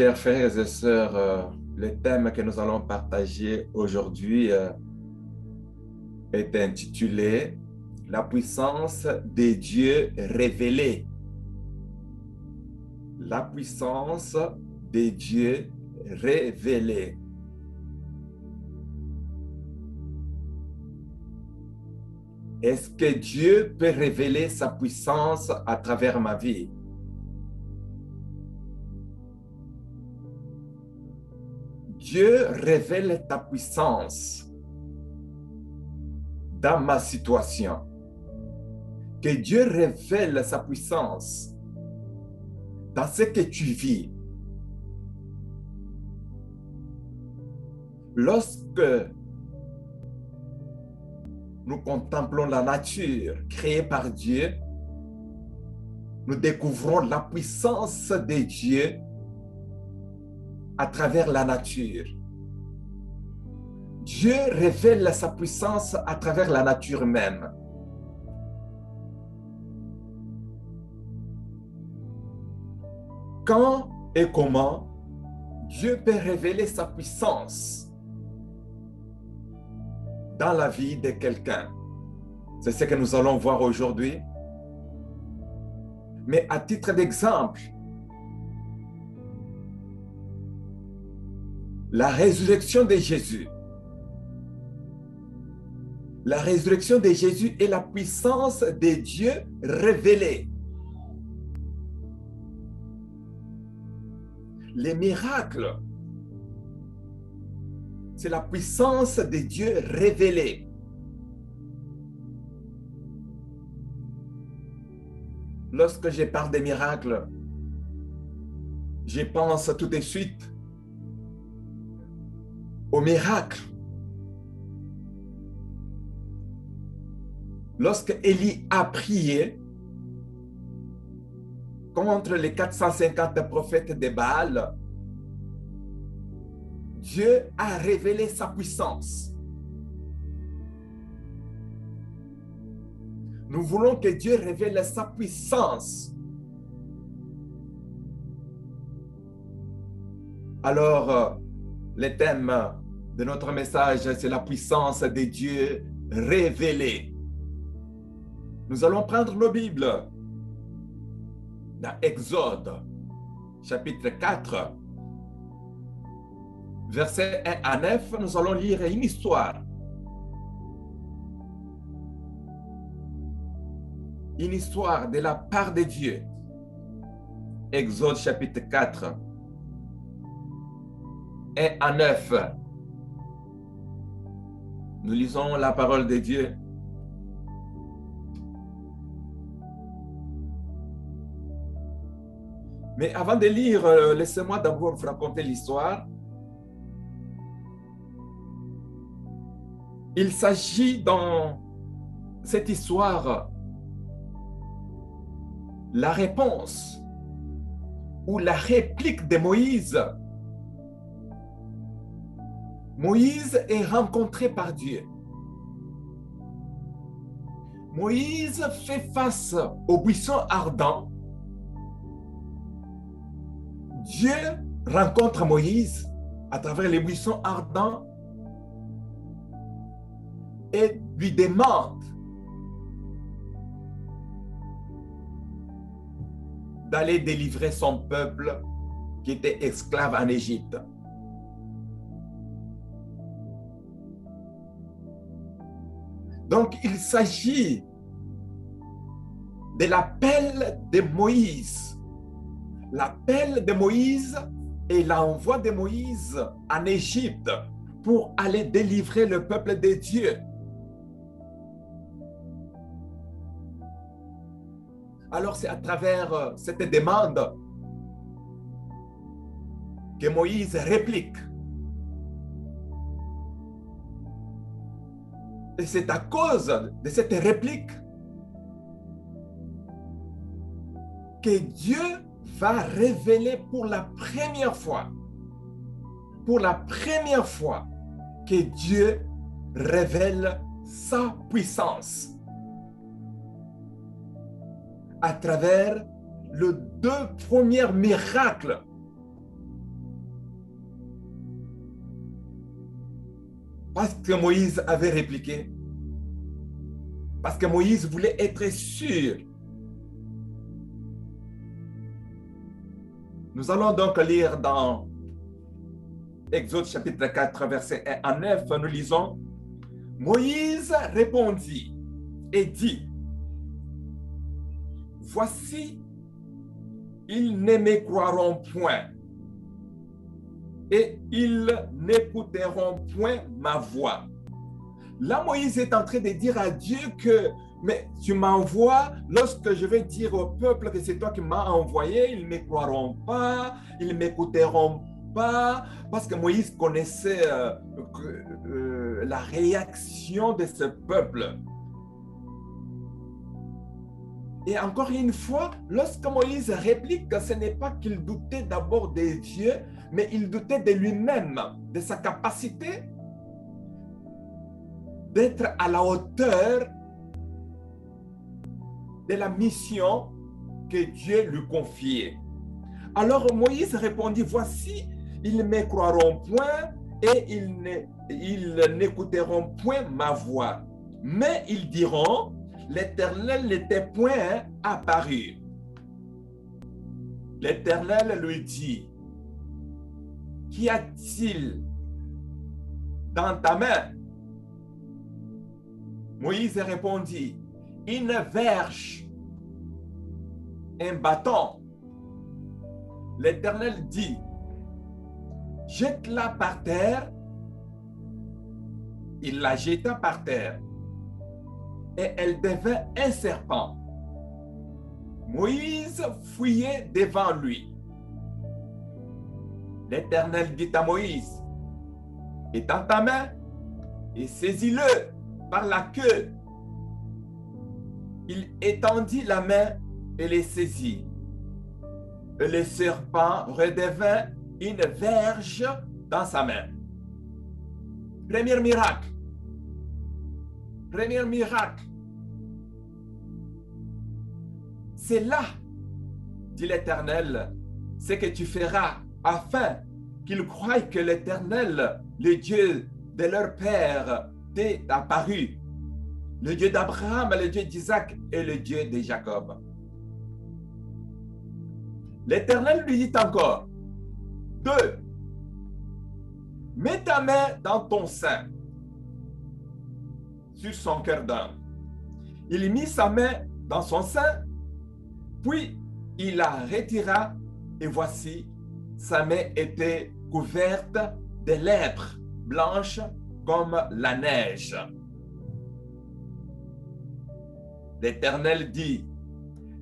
Chers frères et sœurs, le thème que nous allons partager aujourd'hui est intitulé La puissance des dieux révélés. La puissance des dieux révélés. Est-ce que Dieu peut révéler sa puissance à travers ma vie? Dieu révèle ta puissance dans ma situation. Que Dieu révèle sa puissance dans ce que tu vis. Lorsque nous contemplons la nature créée par Dieu, nous découvrons la puissance de Dieu à travers la nature. Dieu révèle sa puissance à travers la nature même. Quand et comment Dieu peut révéler sa puissance dans la vie de quelqu'un? C'est ce que nous allons voir aujourd'hui. Mais à titre d'exemple, la résurrection de Jésus. La résurrection de Jésus est la puissance de Dieu révélée. Les miracles, c'est la puissance de Dieu révélée. Lorsque je parle des miracles, je pense tout de suite aux miracles. Lorsque Élie a prié contre les 450 prophètes de Baal, Dieu a révélé sa puissance. Nous voulons que Dieu révèle sa puissance. Alors, le thème de notre message, c'est la puissance de Dieu révélée. Nous allons prendre nos Bibles dans Exode, chapitre 4, versets 1 à 9, nous allons lire une histoire. Une histoire de la part de Dieu. Exode, chapitre 4, 1 à 9. Nous lisons la parole de Dieu. Mais avant de lire, laissez-moi d'abord vous raconter l'histoire. Il s'agit dans cette histoire la réponse ou la réplique de Moïse. Moïse est rencontré par Dieu. Moïse fait face au buisson ardent. Dieu rencontre Moïse à travers les buissons ardents et lui demande d'aller délivrer son peuple qui était esclave en Égypte. Donc, il s'agit de l'appel de Moïse. L'appel de Moïse et l'envoi de Moïse en Égypte pour aller délivrer le peuple de Dieu. Alors, c'est à travers cette demande que Moïse réplique. Et c'est à cause de cette réplique que Dieu va révéler pour la première fois que Dieu révèle sa puissance à travers les deux premiers miracles Parce que Moïse avait répliqué. Parce que Moïse voulait être sûr. Nous allons donc lire dans Exode chapitre 4, verset 1 à 9, nous lisons: Moïse répondit et dit: Voici, ils ne me croiront point et ils n'écouteront point ma voix. Là, Moïse est en train de dire à Dieu que, mais tu m'envoies, lorsque je vais dire au peuple que c'est toi qui m'as envoyé, ils ne me croiront pas, ils ne m'écouteront pas, parce que Moïse connaissait la réaction de ce peuple. Et encore une fois, lorsque Moïse réplique que ce n'est pas qu'il doutait d'abord de Dieu, mais il doutait de lui-même, de sa capacité d'être à la hauteur de la mission que Dieu lui confiait. Alors Moïse répondit: Voici, ils ne me croiront point et ils n'écouteront point ma voix. Mais ils diront: L'Éternel n'était point apparu. L'Éternel lui dit: Qu'y a-t-il dans ta main? Moïse répondit: Une verge, un bâton. L'Éternel dit: Jette-la par terre. Il la jeta par terre et elle devint un serpent. Moïse fuyait devant lui. L'Éternel dit à Moïse: Étends ta main et saisis-le par la queue. Il étendit la main et les saisit. Et le serpent redevint une verge dans sa main. Premier miracle. Premier miracle. C'est là, dit l'Éternel, ce que tu feras afin qu'ils croient que l'Éternel, le Dieu de leur père, t'est apparu. Le Dieu d'Abraham, le Dieu d'Isaac et le Dieu de Jacob. L'Éternel lui dit encore: 2. Mets ta main dans ton sein, sur son cœur d'homme. Il mit sa main dans son sein, puis il la retira, et voici, sa main était couverte de lèpre blanche comme la neige. L'Éternel dit: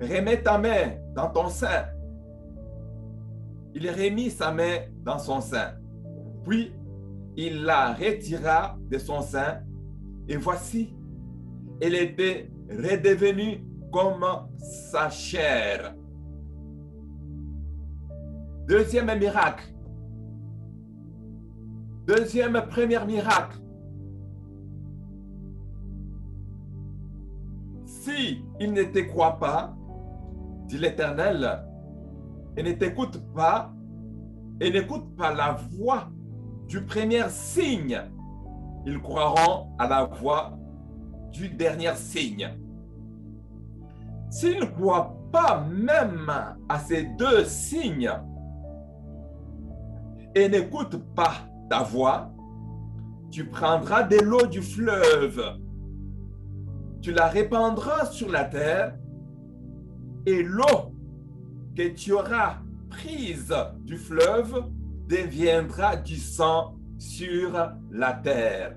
Remets ta main dans ton sein. Il remit sa main dans son sein, puis il la retira de son sein, et voici, elle était redevenue comme sa chair. Deuxième miracle. Premier miracle. Si il ne te croit pas, dit l'Éternel, et ne t'écoute pas, et n'écoute pas la voix du premier signe, ils croiront à la voix du dernier signe. S'ils ne croient pas même à ces 2 signes et n'écoutent pas ta voix, tu prendras de l'eau du fleuve, tu la répandras sur la terre, et l'eau que tu auras prise du fleuve deviendra du sang sur la terre.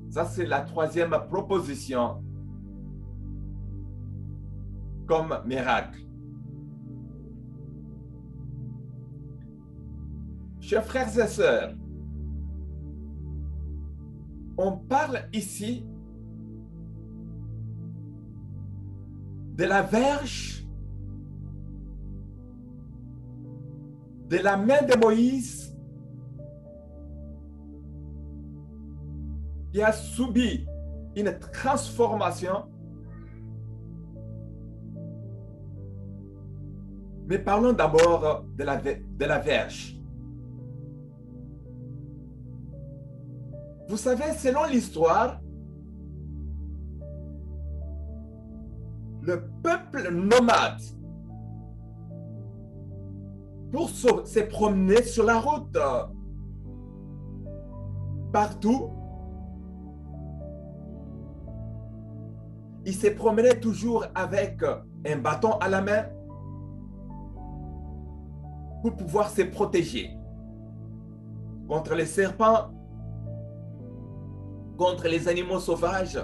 Ça, c'est la 3e proposition comme miracle. Chers frères et sœurs, on parle ici de la verge, de la main de Moïse qui a subi une transformation. Mais parlons d'abord de la verge. Vous savez, selon l'histoire, le peuple nomade, pour se promener sur la route, partout, il se promenait toujours avec un bâton à la main pour pouvoir se protéger contre les serpents, contre les animaux sauvages.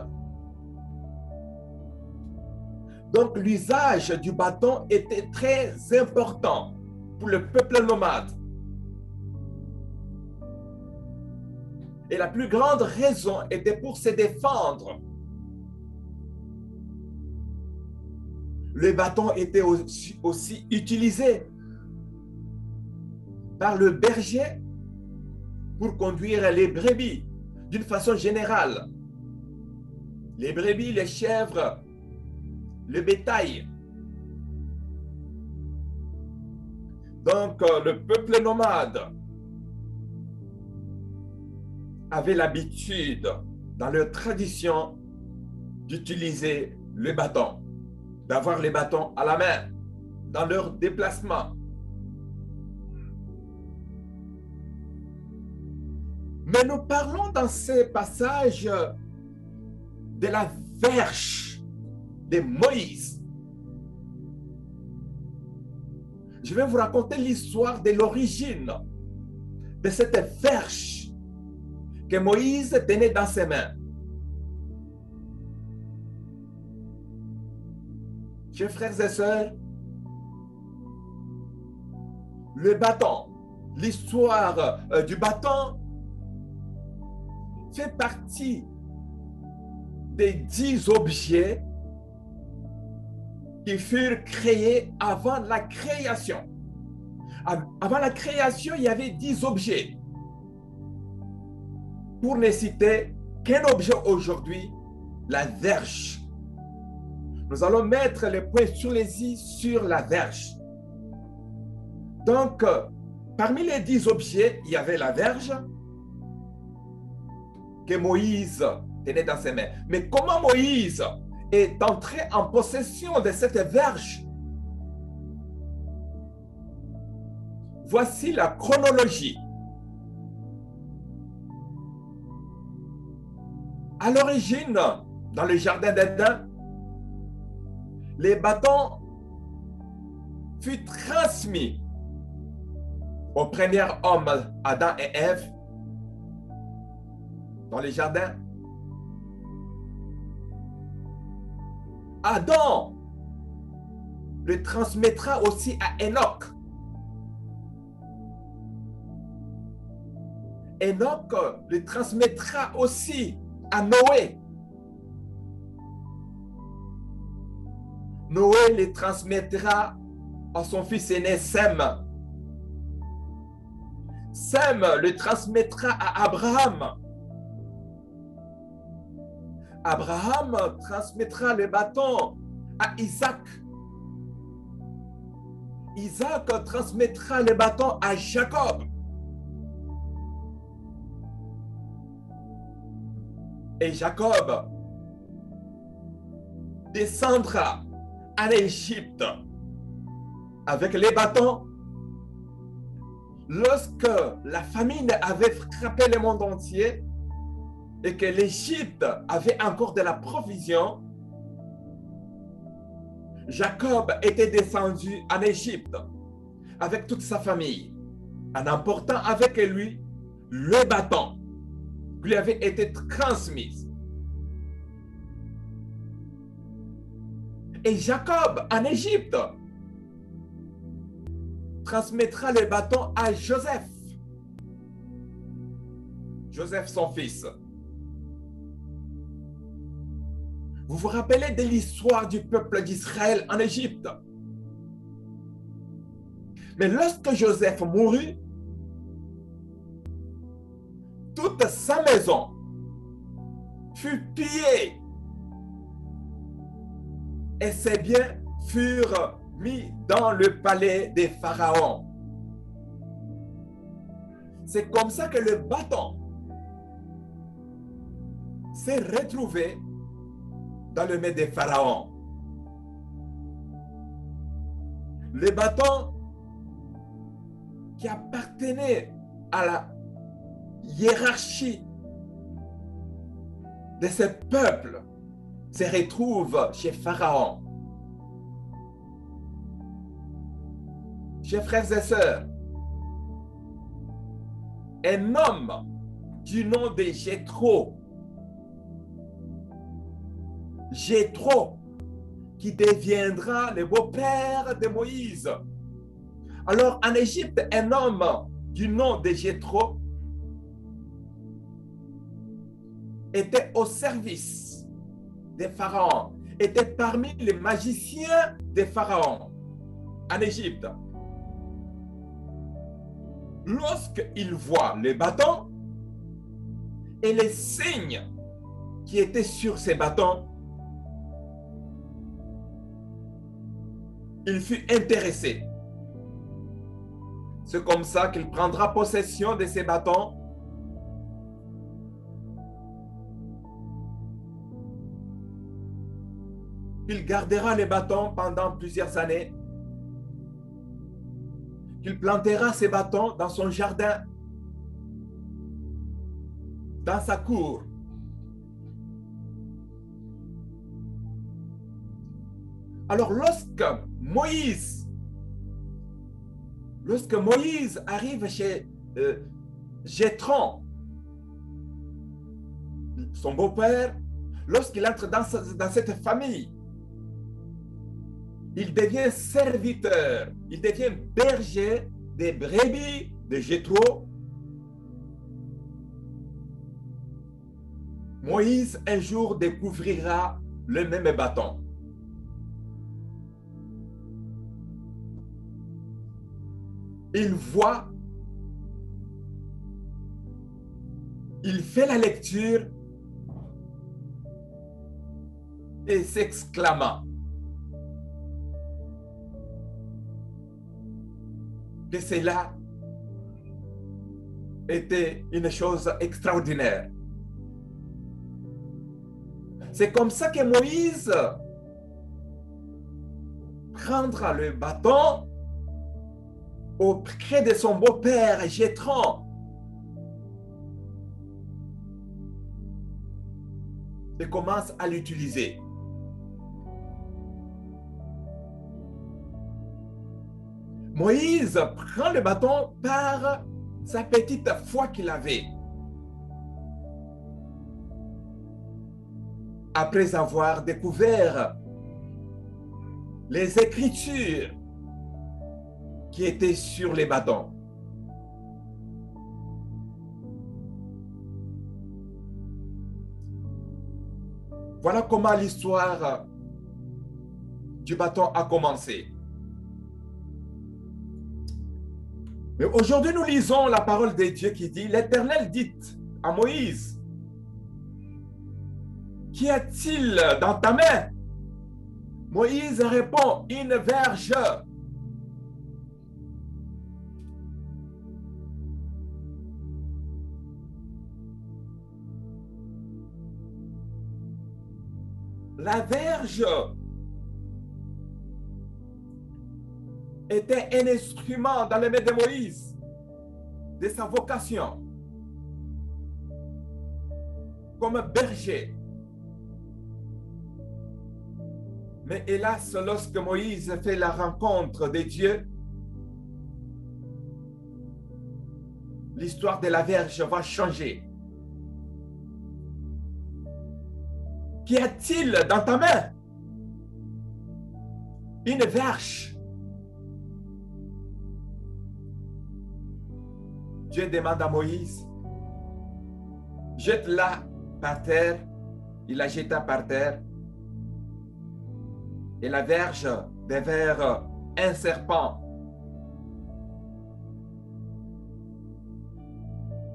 Donc l'usage du bâton était très important pour le peuple nomade. Et la plus grande raison était pour se défendre. Le bâton était aussi utilisé par le berger pour conduire les brebis d'une façon générale. Les brebis, les chèvres, le bétail. Donc, le peuple nomade avait l'habitude, dans leur tradition, d'utiliser le bâton, d'avoir les bâtons à la main dans leur déplacement. Mais nous parlons dans ces passages de la verge de Moïse. Je vais vous raconter l'histoire de l'origine de cette verge que Moïse tenait dans ses mains. Chers frères et sœurs, le bâton, l'histoire du bâton fait partie des 10 objets qui furent créés avant la création. Avant la création, il y avait 10 objets. Pour ne citer qu'un objet aujourd'hui, la verge. Nous allons mettre les points sur les i sur la verge. Donc, parmi les 10 objets, il y avait la verge que Moïse tenait dans ses mains. Mais comment Moïse est entré en possession de cette verge? Voici la chronologie. À l'origine, dans le jardin d'Éden, les bâtons furent transmis aux premiers hommes, Adam et Ève, dans les jardins. Adam le transmettra aussi à Enoch. Enoch le transmettra aussi à Noé. Noé le transmettra à son fils aîné Sem. Sem le transmettra à Abraham. Abraham transmettra le bâton à Isaac. Isaac transmettra le bâton à Jacob. Et Jacob descendra en Égypte avec les bâtons lorsque la famine avait frappé le monde entier et que l'Égypte avait encore de la provision. Jacob était descendu en Égypte avec toute sa famille en emportant avec lui le bâton qui lui avait été transmis. Et Jacob, en Égypte, transmettra le bâton à Joseph. Joseph, son fils. Vous vous rappelez de l'histoire du peuple d'Israël en Égypte? Mais lorsque Joseph mourut, toute sa maison fut pillée et ses biens furent mis dans le palais des pharaons. C'est comme ça que le bâton s'est retrouvé dans le mains des pharaons. Le bâton qui appartenait à la hiérarchie de ce peuple se retrouve chez Pharaon. Chers frères et sœurs, un homme du nom de Jéthro, qui deviendra le beau-père de Moïse. Alors en Égypte, un homme du nom de Jéthro était au service de Pharaon, était parmi les magiciens de Pharaon en Égypte. Lorsqu'il voit le bâton et les signes qui étaient sur ces bâtons, il fut intéressé. C'est comme ça qu'il prendra possession de ces bâtons. Il gardera les bâtons pendant plusieurs années. Il plantera ses bâtons dans son jardin, dans sa cour. Alors lorsque Moïse arrive chez Jéthro, son beau-père, lorsqu'il entre dans cette famille, il devient serviteur, il devient berger des brebis de Jéthro. Moïse un jour découvrira le même bâton. Il voit, il fait la lecture et s'exclama que cela était une chose extraordinaire. C'est comme ça que Moïse prendra le bâton auprès de son beau-père Jéthro et commence à l'utiliser. Moïse prend le bâton par sa petite foi qu'il avait. Après avoir découvert les Écritures qui étaient sur les bâtons. Voilà comment l'histoire du bâton a commencé. Mais aujourd'hui, nous lisons la parole de Dieu qui dit, l'Éternel dit à Moïse, qu'y a-t-il dans ta main? Moïse répond, une verge. La verge était un instrument dans les mains de Moïse, de sa vocation, comme berger. Mais hélas, lorsque Moïse fait la rencontre de Dieu, l'histoire de la verge va changer. Qu'y a-t-il dans ta main? Une verge. Dieu demande à Moïse, jette-la par terre. Il la jeta par terre. Et la verge devint un serpent.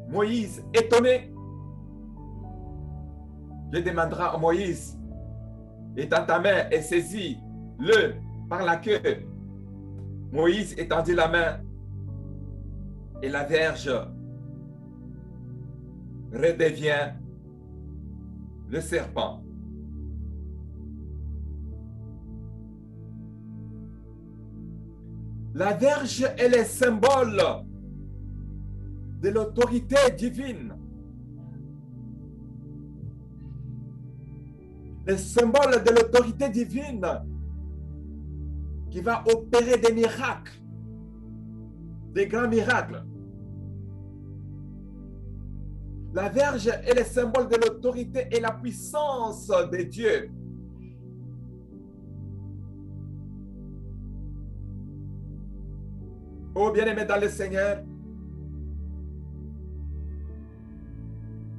Moïse, étonné, Dieu demandera à Moïse, étends ta main et saisis-le par la queue. Moïse étendit la main et la verge redevient le serpent. La verge est le symbole de l'autorité divine. Le symbole de l'autorité divine qui va opérer des miracles, des grands miracles. La verge est le symbole de l'autorité et la puissance de Dieu. Oh bien-aimé dans le Seigneur,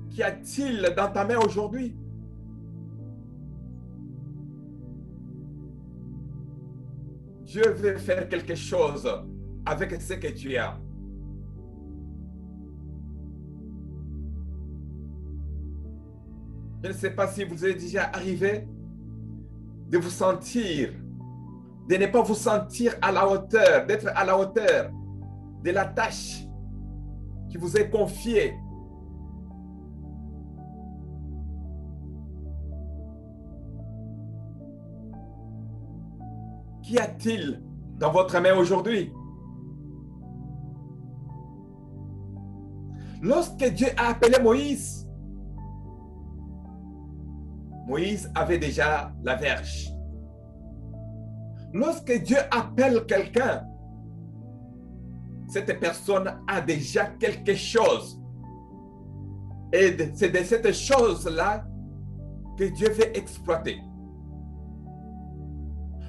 qu'y a-t-il dans ta main aujourd'hui? Dieu veut faire quelque chose avec ce que tu as. Je ne sais pas si vous êtes déjà arrivé de vous sentir, de ne pas vous sentir à la hauteur, d'être à la hauteur de la tâche qui vous est confiée. Qu'y a-t-il dans votre main aujourd'hui? Lorsque Dieu a appelé Moïse, Moïse avait déjà la verge. Lorsque Dieu appelle quelqu'un, cette personne a déjà quelque chose. Et c'est de cette chose-là que Dieu veut exploiter.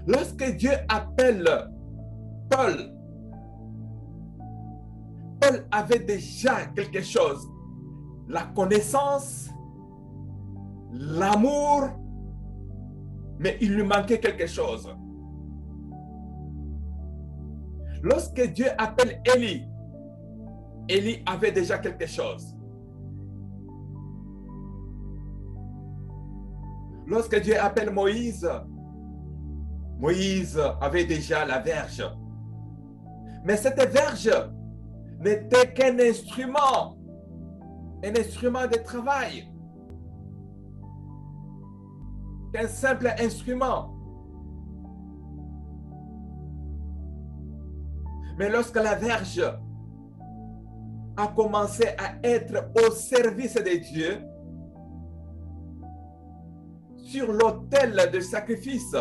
Lorsque Dieu appelle Paul, Paul avait déjà quelque chose. La connaissance, l'amour, mais il lui manquait quelque chose. Lorsque Dieu appelle Élie, Élie avait déjà quelque chose. Lorsque Dieu appelle Moïse, Moïse avait déjà la verge. Mais cette verge n'était qu'un instrument de travail, qu'un simple instrument. Mais lorsque la verge a commencé à être au service de Dieu, sur l'autel de sacrifice,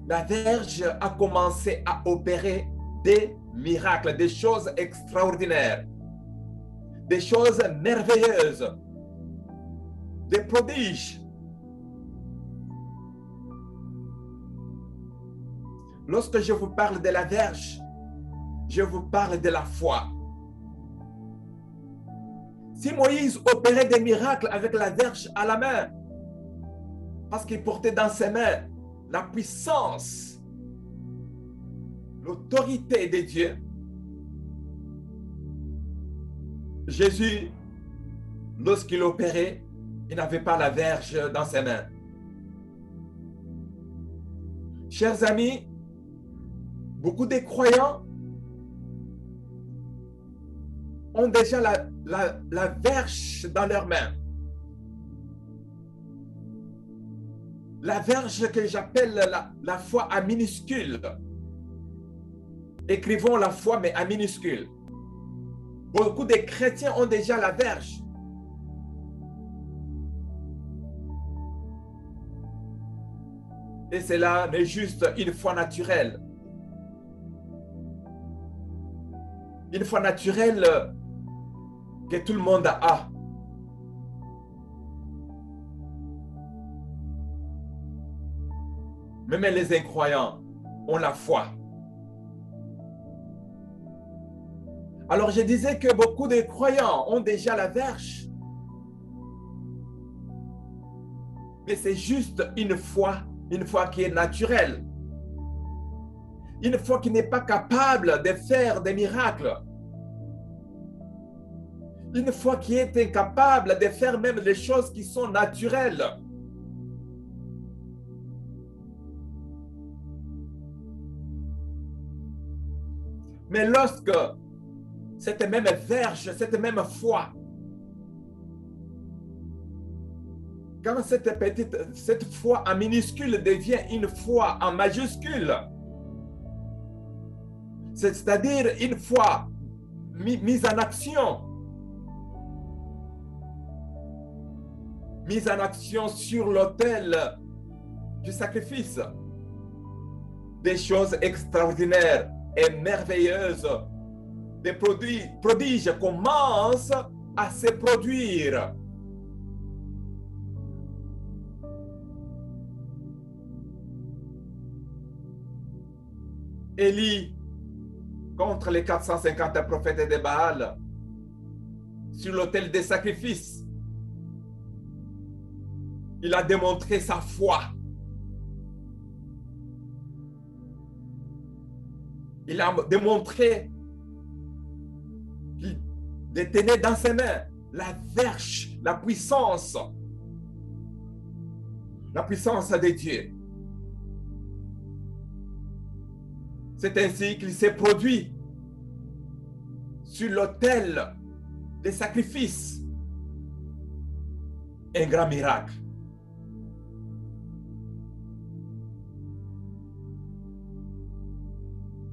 la verge a commencé à opérer des miracles, des choses extraordinaires, des choses merveilleuses, des prodiges. Lorsque je vous parle de la verge, je vous parle de la foi. Si Moïse opérait des miracles avec la verge à la main, parce qu'il portait dans ses mains la puissance, l'autorité de Dieu, Jésus, lorsqu'il opérait, il n'avait pas la verge dans ses mains. Chers amis, beaucoup de croyants ont déjà la verge dans leurs mains. La verge que j'appelle la foi à minuscule. Écrivons la foi, mais à minuscule. Beaucoup de chrétiens ont déjà la verge. Et cela n'est juste une foi naturelle. Une foi naturelle que tout le monde a. Même les incroyants ont la foi. Alors je disais que beaucoup de croyants ont déjà la verge. Mais c'est juste une foi qui est naturelle. Une foi qui n'est pas capable de faire des miracles. Une foi qui est incapable de faire même les choses qui sont naturelles. Mais lorsque cette même verge, cette même foi quand cette foi en minuscule devient une foi en majuscule, c'est-à-dire une foi mise en action, sur l'autel du sacrifice, des choses extraordinaires et merveilleuses, des prodiges commencent à se produire. Élie contre les 450 prophètes de Baal sur l'autel des sacrifices. Il a démontré sa foi. Il a démontré qu'il détenait dans ses mains la verge, la puissance de Dieu. C'est ainsi qu'il s'est produit sur l'autel des sacrifices un grand miracle.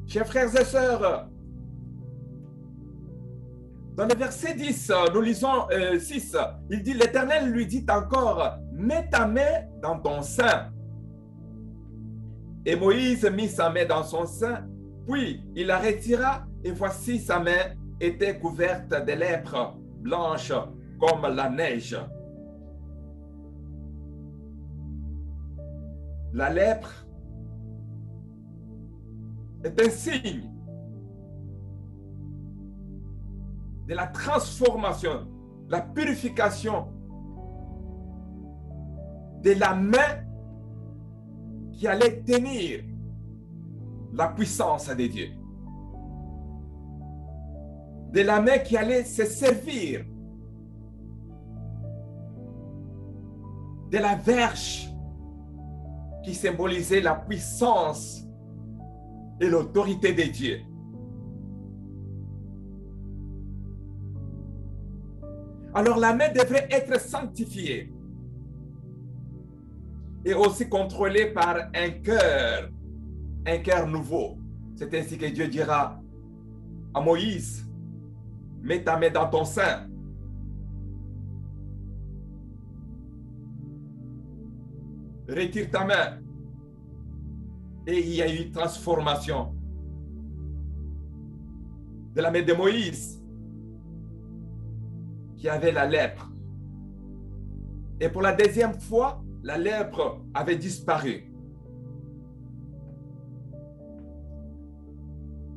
Chers frères et sœurs, dans le verset 10, nous lisons 6, il dit, l'Éternel lui dit encore, mets ta main dans ton sein. Et Moïse mit sa main dans son sein, puis il la retira, et voici sa main était couverte de lèpre blanche comme la neige. La lèpre est un signe de la transformation, la purification de la main qui allait tenir la puissance de Dieu, de la main qui allait se servir de la verge qui symbolisait la puissance et l'autorité de Dieu. Alors la main devrait être sanctifiée et aussi contrôlée par un cœur nouveau. C'est ainsi que Dieu dira à Moïse, mets ta main dans ton sein. Retire ta main. Et il y a eu une transformation de la main de Moïse qui avait la lèpre. Et pour la deuxième fois, la lèpre avait disparu.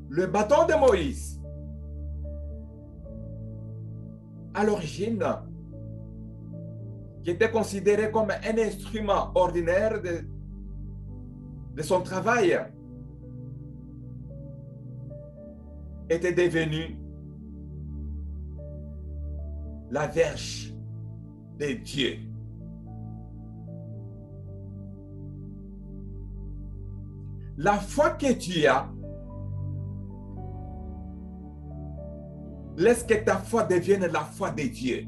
Le bâton de Moïse, à l'origine, qui était considéré comme un instrument ordinaire de son travail, était devenu la verge de Dieu. La foi que tu as, laisse que ta foi devienne la foi de Dieu.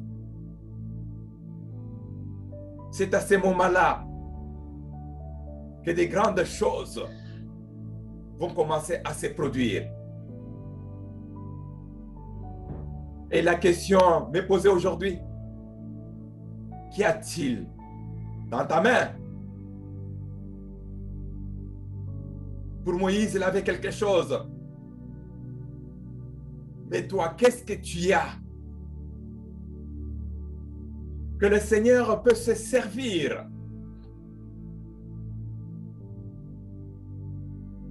C'est à ce moment-là que des grandes choses vont commencer à se produire. Et la question m'est posée aujourd'hui, qu'y a-t-il dans ta main? Pour Moïse, il avait quelque chose. Mais toi, qu'est-ce que tu as? Que le Seigneur peut se servir.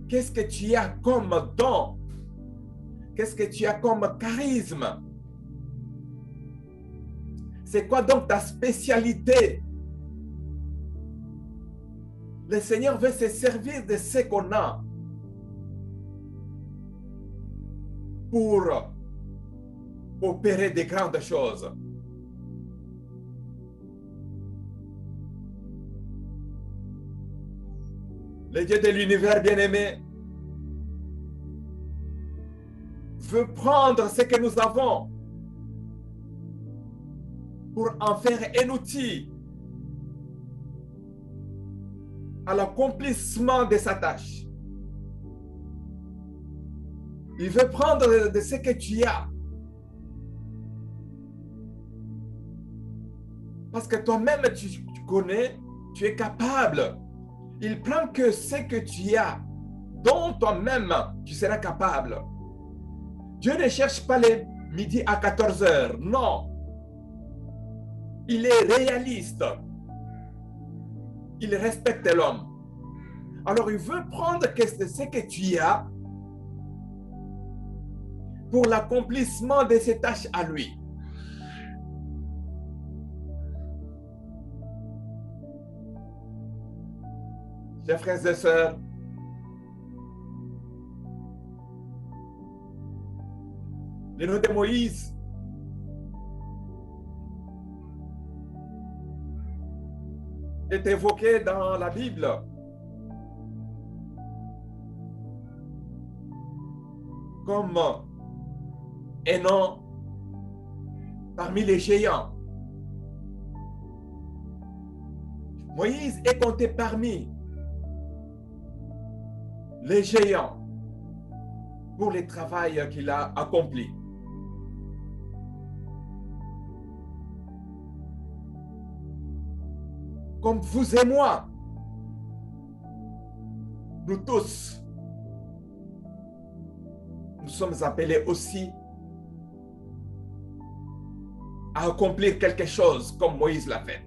Qu'est-ce que tu as comme don? Qu'est-ce que tu as comme charisme? C'est quoi donc ta spécialité? Le Seigneur veut se servir de ce qu'on a pour opérer de grandes choses. Le Dieu de l'univers bien-aimé veut prendre ce que nous avons pour en faire un outil à l'accomplissement de sa tâche. Il veut prendre de ce que tu as. Parce que toi-même, tu connais, tu es capable. Il prend que ce que tu as, dont toi-même, tu seras capable. Dieu ne cherche pas les midi à 14 heures. Non. Il est réaliste. Il respecte l'homme. Alors, il veut prendre ce que tu as pour l'accomplissement de ses tâches à lui. Chers frères et sœurs, le nom de Moïse est évoqué dans la Bible comme un nom parmi les géants. Moïse est compté parmi les géants pour le travail qu'il a accompli. Comme vous et moi, nous tous, nous sommes appelés aussi à accomplir quelque chose comme Moïse l'a fait.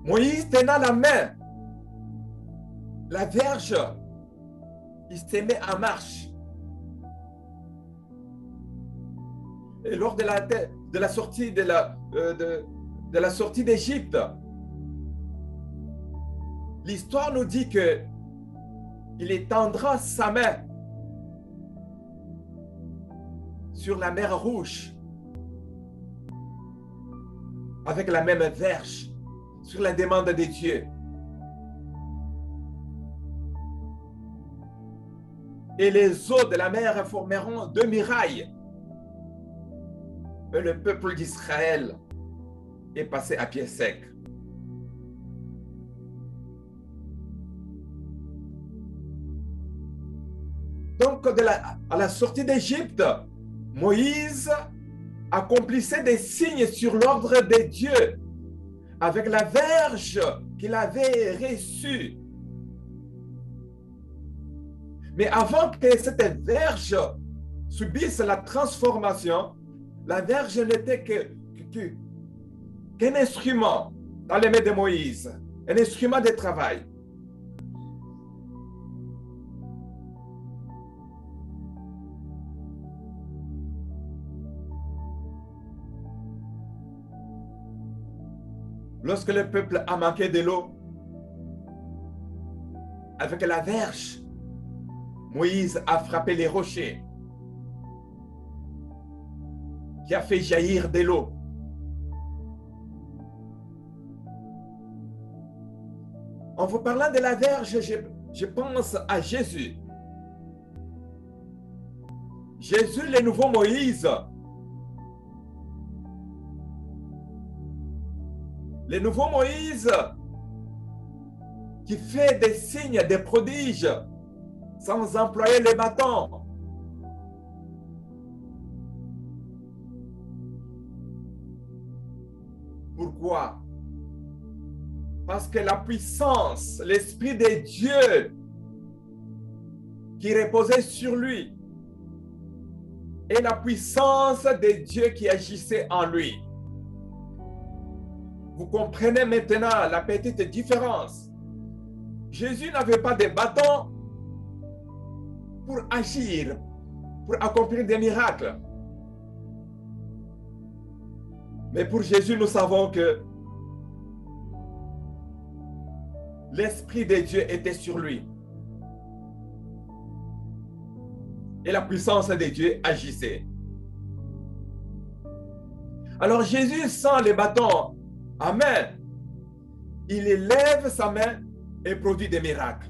Moïse tenant la main, la verge, il se met en marche. Et lors de la sortie de la sortie d'Égypte, l'histoire nous dit que il étendra sa main sur la mer Rouge avec la même verge sur la demande de Dieu. Et les eaux de la mer formeront deux murailles. Et le peuple d'Israël est passé à pied sec. Donc, à la sortie d'Égypte, Moïse accomplissait des signes sur l'ordre de Dieu avec la verge qu'il avait reçue. Mais avant que cette verge subisse la transformation, la verge n'était qu'un instrument dans les mains de Moïse, un instrument de travail. Lorsque le peuple a manqué de l'eau, avec la verge, Moïse a frappé les rochers qui a fait jaillir de l'eau. En vous parlant de la verge, je pense à Jésus. Jésus, le nouveau Moïse. Le nouveau Moïse qui fait des signes, des prodiges sans employer le bâton. Pourquoi? Parce que la puissance, l'Esprit de Dieu qui reposait sur lui et la puissance de Dieu qui agissait en lui. Vous comprenez maintenant la petite différence. Jésus n'avait pas de bâton pour agir, pour accomplir des miracles. Mais pour Jésus, nous savons que l'Esprit de Dieu était sur lui. Et la puissance de Dieu agissait. Alors Jésus, sans les bâtons à main, il élève sa main et produit des miracles.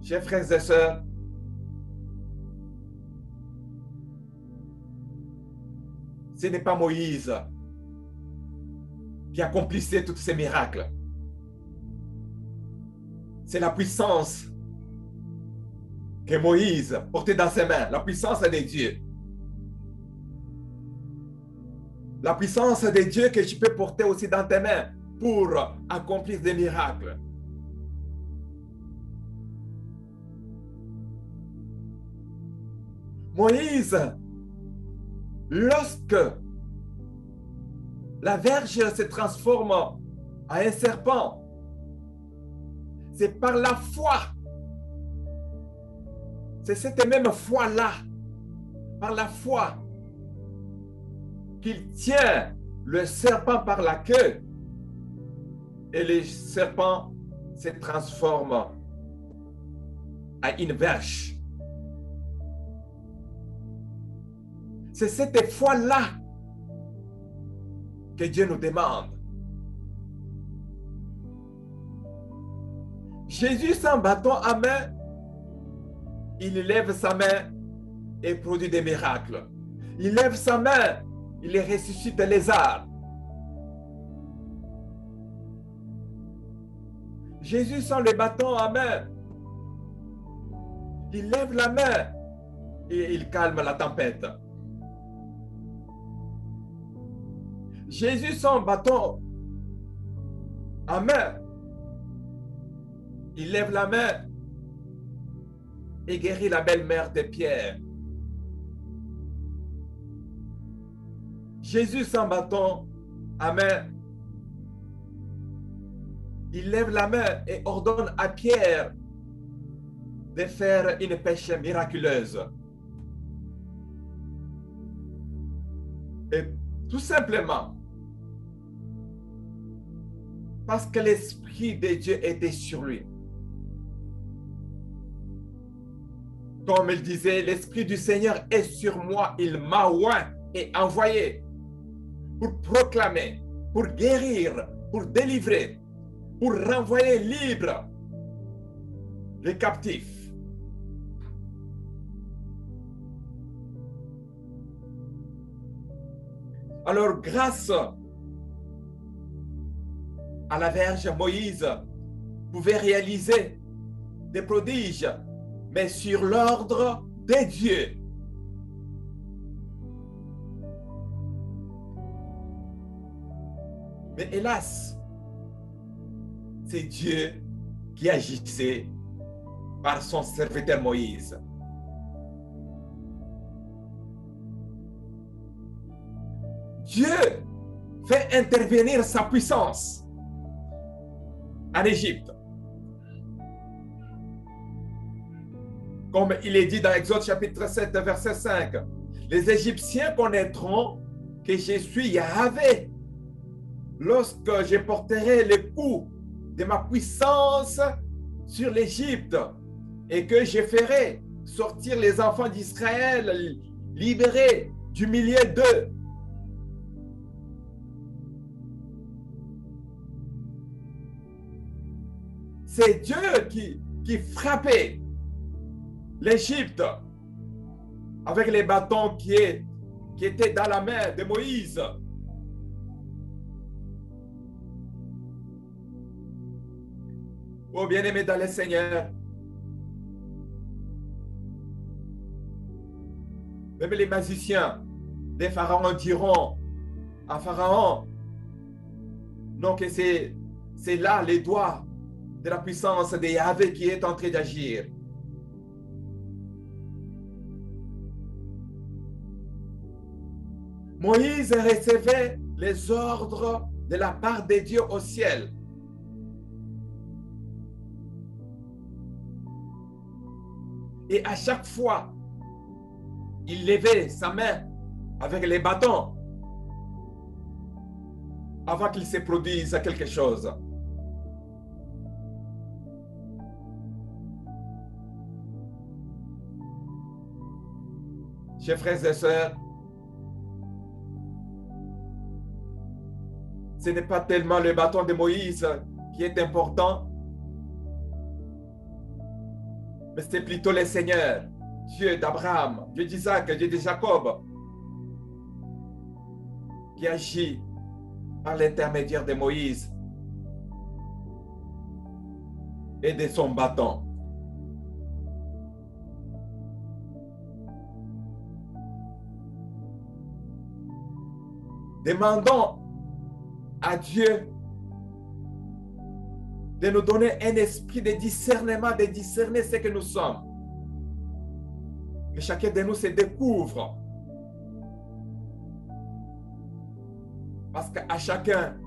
Chers frères et sœurs, ce n'est pas Moïse qui accomplissait tous ces miracles. C'est la puissance que Moïse portait dans ses mains, la puissance de Dieu. La puissance de Dieu que tu peux porter aussi dans tes mains pour accomplir des miracles. Moïse, lorsque la verge se transforme en un serpent, c'est par la foi. C'est cette même foi-là, par la foi, qu'il tient le serpent par la queue et le serpent se transforme en une verge. C'est cette foi-là que Dieu nous demande. Jésus, sans bâton à main, il lève sa main et produit des miracles. Il lève sa main, il ressuscite les arbres. Jésus, sans le bâton à main, il lève la main et il calme la tempête. Jésus, sans bâton à main, il lève la main et guérit la belle-mère de Pierre. Jésus, sans bâton à main, il lève la main et ordonne à Pierre de faire une pêche miraculeuse. Et tout simplement, parce que l'Esprit de Dieu était sur lui. Comme il disait, l'Esprit du Seigneur est sur moi, il m'a oint et envoyé pour proclamer, pour guérir, pour délivrer, pour renvoyer libre les captifs. Alors, grâce à la Vierge, Moïse pouvait réaliser des prodiges, mais sur l'ordre de Dieu. Mais hélas, c'est Dieu qui agissait par son serviteur Moïse. Dieu fait intervenir sa puissance en Égypte. Comme il est dit dans Exode chapitre 7, verset 5, les Égyptiens connaîtront que je suis Yahvé lorsque je porterai le coup de ma puissance sur l'Égypte et que je ferai sortir les enfants d'Israël libérés du milieu d'eux. C'est Dieu qui frappait l'Égypte avec les bâtons qui étaient dans la main de Moïse. Oh bien-aimés dans le Seigneur, même les magiciens des pharaons diront à Pharaon, non que c'est là les doigts de la puissance de Yahvé qui est en train d'agir. Moïse recevait les ordres de la part de Dieu au ciel. Et à chaque fois, il levait sa main avec les bâtons avant qu'il se produise quelque chose. Chers frères et sœurs, ce n'est pas tellement le bâton de Moïse qui est important, mais c'est plutôt le Seigneur, Dieu d'Abraham, Dieu d'Isaac, Dieu de Jacob. qui agit par l'intermédiaire de Moïse et de son bâton. Demandons à Dieu de nous donner un esprit de discernement, de discerner ce que nous sommes. Que chacun de nous se découvre. Parce qu'à chacun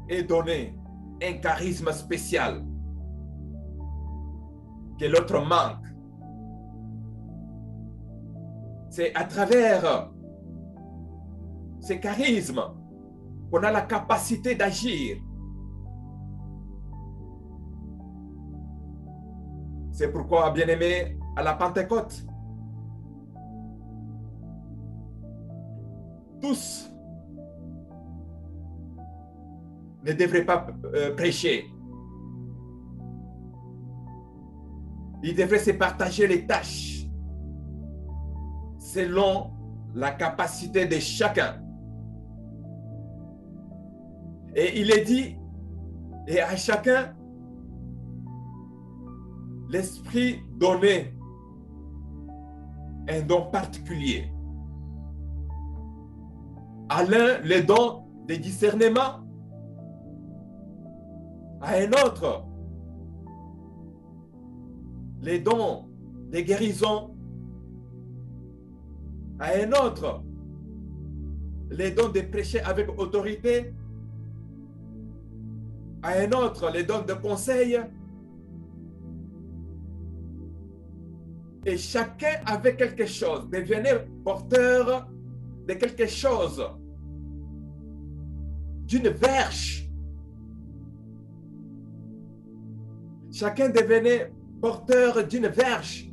est donné un charisme spécial que l'autre manque. C'est à travers ce charisme qu'on a la capacité d'agir. C'est pourquoi, bien-aimés, à la Pentecôte, tous ne devraient pas prêcher. Ils devraient se partager les tâches selon la capacité de chacun. Et il est dit, et à chacun, l'Esprit donné un don particulier. À l'un, le don de discernement. À un autre, les dons de guérison. À un autre, les dons de prêcher avec autorité. À un autre, les dons de conseil. Et chacun avait quelque chose, devenait porteur de quelque chose, d'une verge. Chacun devenait porteur d'une verge.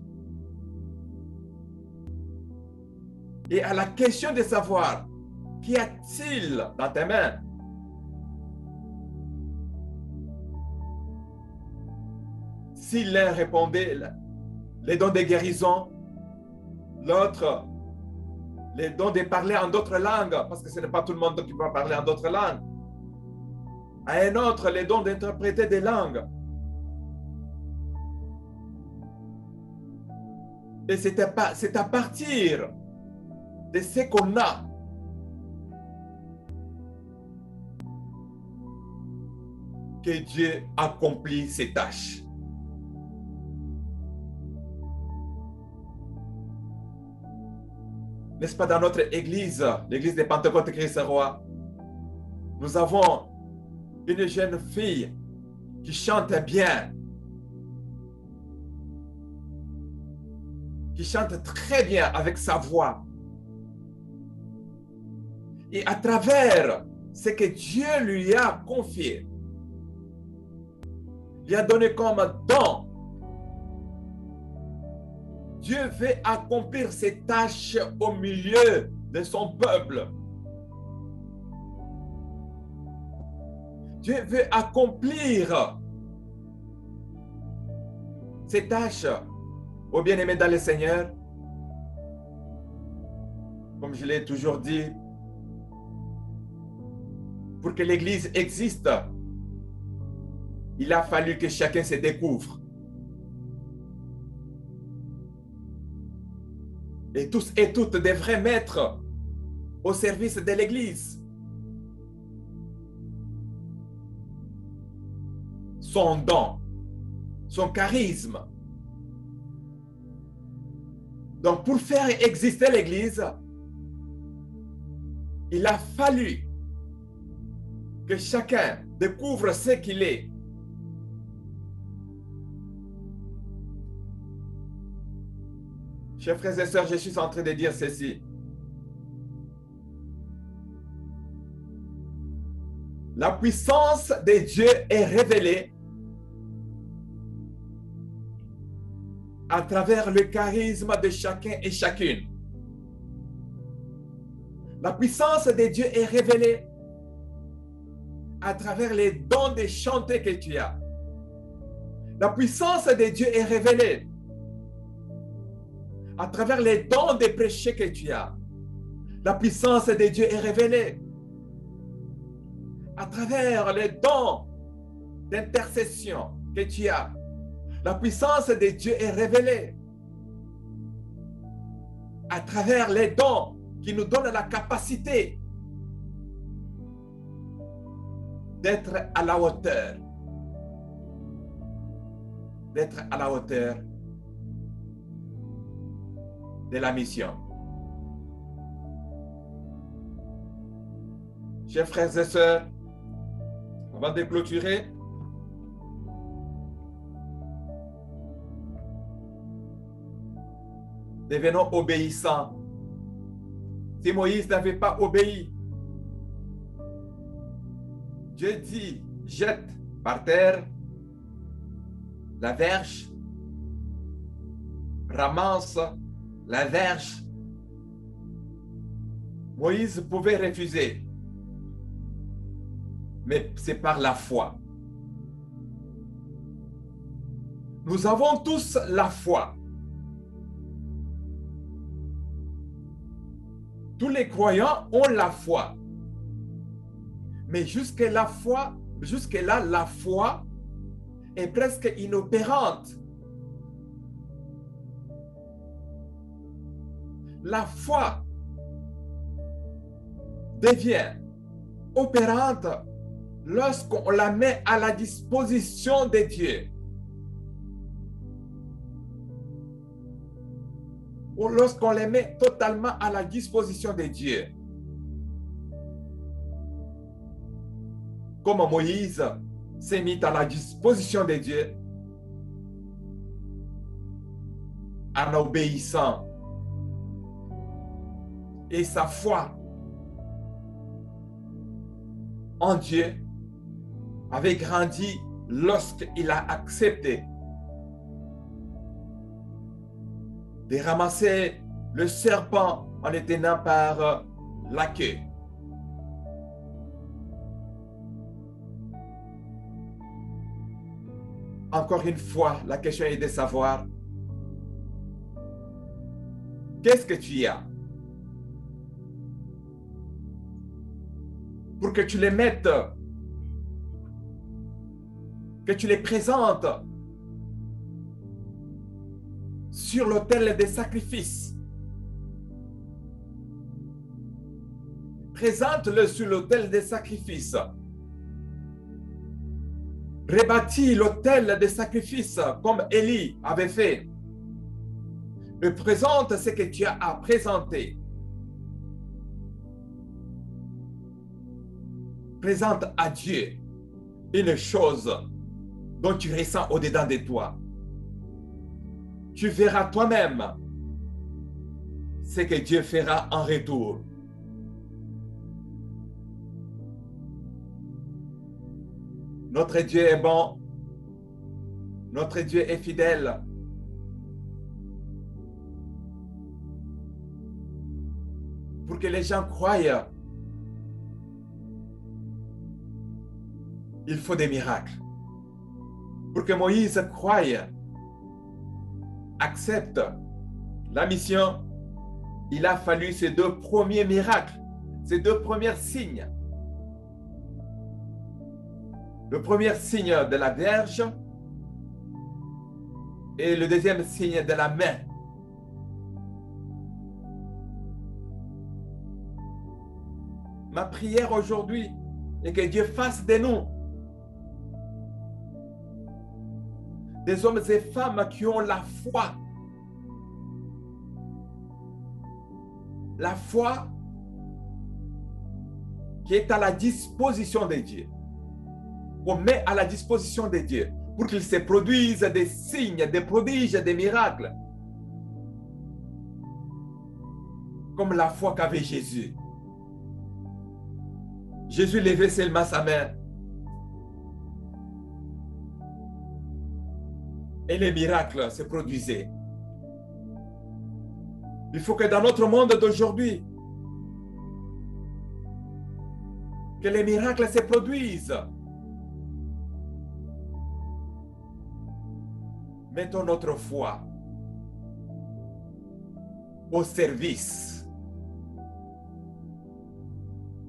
Et à la question de savoir, qu'y a-t-il dans tes mains? Si l'un répondait, les dons de guérison, l'autre, les dons de parler en d'autres langues, parce que ce n'est pas tout le monde qui peut parler en d'autres langues. À un autre, les dons d'interpréter des langues. Et c'est à partir de ce qu'on a que Dieu accomplit ses tâches. N'est-ce pas, dans notre église, l'église de Pentecôte Christ-Roi, nous avons une jeune fille qui chante bien, qui chante très bien avec sa voix. Et à travers ce que Dieu lui a confié, lui a donné comme don, Dieu veut accomplir ses tâches au milieu de son peuple. Dieu veut accomplir ses tâches, ô bien-aimés dans le Seigneur. Comme je l'ai toujours dit, pour que l'Église existe, il a fallu que chacun se découvre. Et tous et toutes devraient mettre au service de l'Église son don, son charisme. Donc, pour faire exister l'Église, il a fallu que chacun découvre ce qu'il est. Chers frères et sœurs, je suis en train de dire ceci. La puissance de Dieu est révélée à travers le charisme de chacun et chacune. La puissance de Dieu est révélée à travers les dons de chanter que tu as. La puissance de Dieu est révélée à travers les dons de prêcher que tu as. La puissance de Dieu est révélée à travers les dons d'intercession que tu as. La puissance de Dieu est révélée à travers les dons qui nous donnent la capacité d'être à la hauteur. D'être à la hauteur de la mission. Chers frères et sœurs, avant de clôturer, devenons obéissants. Si Moïse n'avait pas obéi, Dieu dit, jette par terre la verge, ramasse la verge. Moïse pouvait refuser, mais c'est par la foi. Nous avons tous la foi. Tous les croyants ont la foi. Mais jusque-là, la foi est presque inopérante. La foi devient opérante lorsqu'on la met à la disposition de Dieu. Ou lorsqu'on les met totalement à la disposition de Dieu. Comme Moïse s'est mis à la disposition de Dieu en obéissant. Et sa foi en Dieu avait grandi lorsqu'il a accepté de ramasser le serpent en le tenant par la queue. Encore une fois, la question est de savoir qu'est-ce que tu as pour que tu les mettes, que tu les présentes sur l'autel des sacrifices. Présente-le sur l'autel des sacrifices. Rebâtis l'autel des sacrifices comme Élie avait fait. Mais présente ce que tu as à présenter. Présente à Dieu une chose dont tu ressens au-dedans de toi. Tu verras toi-même ce que Dieu fera en retour. Notre Dieu est bon. Notre Dieu est fidèle. Pour que les gens croient, il faut des miracles. Pour que Moïse croie, accepte la mission, il a fallu ces deux premiers miracles, ces deux premiers signes. Le premier signe de la Vierge et le deuxième signe de la main. Ma prière aujourd'hui est que Dieu fasse de nous des hommes et femmes qui ont la foi. La foi qui est à la disposition de Dieu. On met à la disposition de Dieu pour qu'il se produise des signes, des prodiges, des miracles. Comme la foi qu'avait Jésus. Jésus levait seulement sa main. Et les miracles se produisaient. Il faut que dans notre monde d'aujourd'hui, que les miracles se produisent. Mettons notre foi au service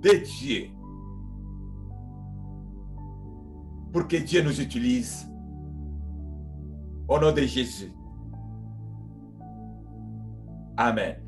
de Dieu pour que Dieu nous utilise. Au nom de Jésus. Amen.